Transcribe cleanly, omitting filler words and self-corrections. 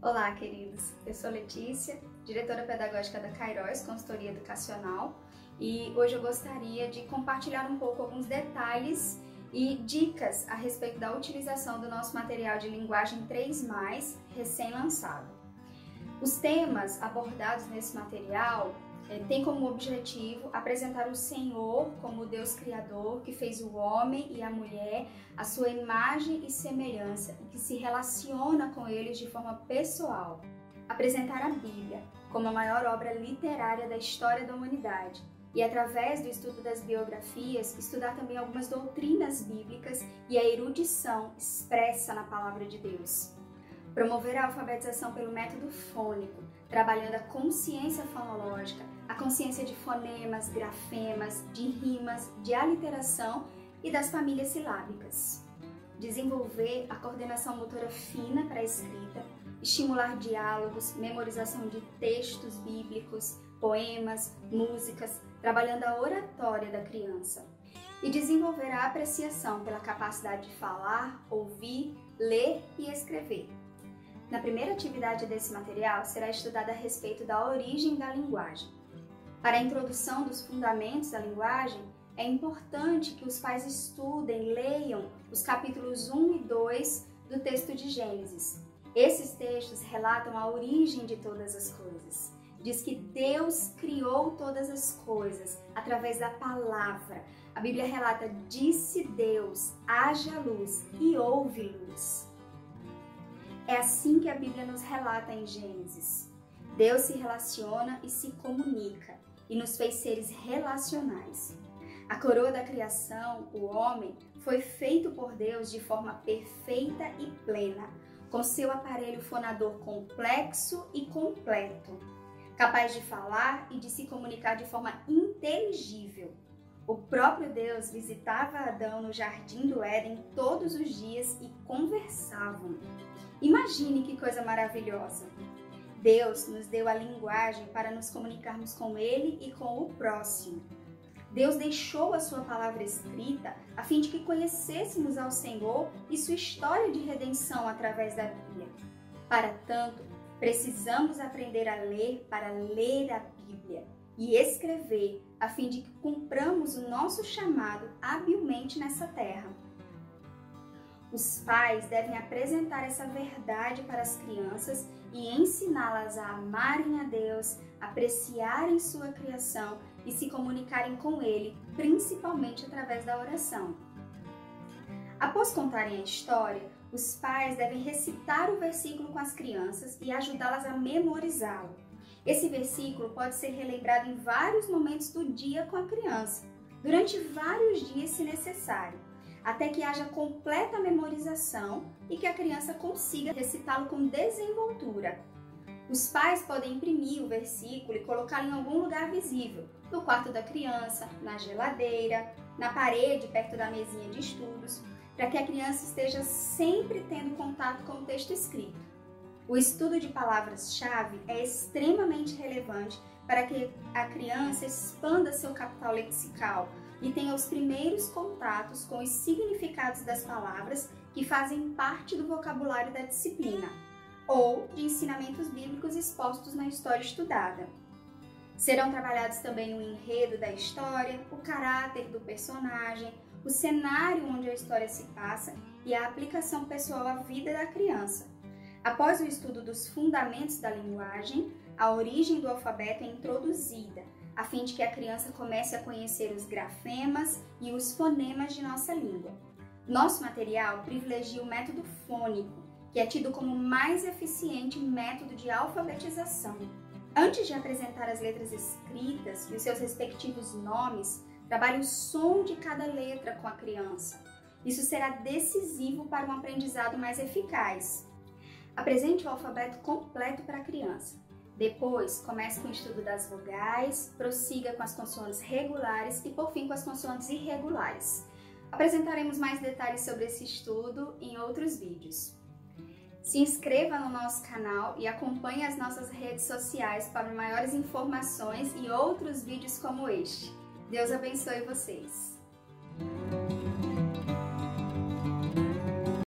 Olá, queridos! Eu sou Letícia, diretora pedagógica da Kairos Consultoria Educacional, e hoje eu gostaria de compartilhar um pouco alguns detalhes e dicas a respeito da utilização do nosso material de linguagem 3+, recém-lançado. Os temas abordados nesse material têm como objetivo apresentar o Senhor como o Deus Criador que fez o homem e a mulher à sua imagem e semelhança e que se relaciona com eles de forma pessoal. Apresentar a Bíblia como a maior obra literária da história da humanidade e, através do estudo das biografias, estudar também algumas doutrinas bíblicas e a erudição expressa na Palavra de Deus. Promover a alfabetização pelo método fônico, trabalhando a consciência fonológica, a consciência de fonemas, grafemas, de rimas, de aliteração e das famílias silábicas. Desenvolver a coordenação motora fina para a escrita, estimular diálogos, memorização de textos bíblicos, poemas, músicas, trabalhando a oratória da criança. E desenvolver a apreciação pela capacidade de falar, ouvir, ler e escrever. Na primeira atividade desse material será estudada a respeito da origem da linguagem. Para a introdução dos fundamentos da linguagem, é importante que os pais estudem, leiam os capítulos 1 e 2 do texto de Gênesis. Esses textos relatam a origem de todas as coisas. Diz que Deus criou todas as coisas através da palavra. A Bíblia relata: disse Deus, haja luz, e houve luz. É assim que a Bíblia nos relata em Gênesis. Deus se relaciona e se comunica e nos fez seres relacionais. A coroa da criação, o homem, foi feito por Deus de forma perfeita e plena, com seu aparelho fonador complexo e completo, capaz de falar e de se comunicar de forma inteligível. O próprio Deus visitava Adão no jardim do Éden todos os dias e conversavam. Imagine que coisa maravilhosa! Deus nos deu a linguagem para nos comunicarmos com Ele e com o próximo. Deus deixou a sua palavra escrita a fim de que conhecêssemos ao Senhor e sua história de redenção através da Bíblia. Para tanto, precisamos aprender a ler para ler a Bíblia e escrever a fim de que cumpramos o nosso chamado habilmente nessa terra. Os pais devem apresentar essa verdade para as crianças e ensiná-las a amarem a Deus, apreciarem sua criação e se comunicarem com Ele, principalmente através da oração. Após contarem a história, os pais devem recitar o versículo com as crianças e ajudá-las a memorizá-lo. Esse versículo pode ser relembrado em vários momentos do dia com a criança, durante vários dias se necessário, até que haja completa memorização e que a criança consiga recitá-lo com desenvoltura. Os pais podem imprimir o versículo e colocá-lo em algum lugar visível, no quarto da criança, na geladeira, na parede perto da mesinha de estudos, para que a criança esteja sempre tendo contato com o texto escrito. O estudo de palavras-chave é extremamente relevante para que a criança expanda seu capital lexical e tenha os primeiros contatos com os significados das palavras que fazem parte do vocabulário da disciplina ou de ensinamentos bíblicos expostos na história estudada. Serão trabalhados também o enredo da história, o caráter do personagem, o cenário onde a história se passa e a aplicação pessoal à vida da criança. Após o estudo dos fundamentos da linguagem, a origem do alfabeto é introduzida, a fim de que a criança comece a conhecer os grafemas e os fonemas de nossa língua. Nosso material privilegia o método fônico, que é tido como o mais eficiente método de alfabetização. Antes de apresentar as letras escritas e os seus respectivos nomes, trabalhe o som de cada letra com a criança. Isso será decisivo para um aprendizado mais eficaz. Apresente o alfabeto completo para a criança. Depois, comece com o estudo das vogais, prossiga com as consoantes regulares e, por fim, com as consoantes irregulares. Apresentaremos mais detalhes sobre esse estudo em outros vídeos. Se inscreva no nosso canal e acompanhe as nossas redes sociais para maiores informações e outros vídeos como este. Deus abençoe vocês!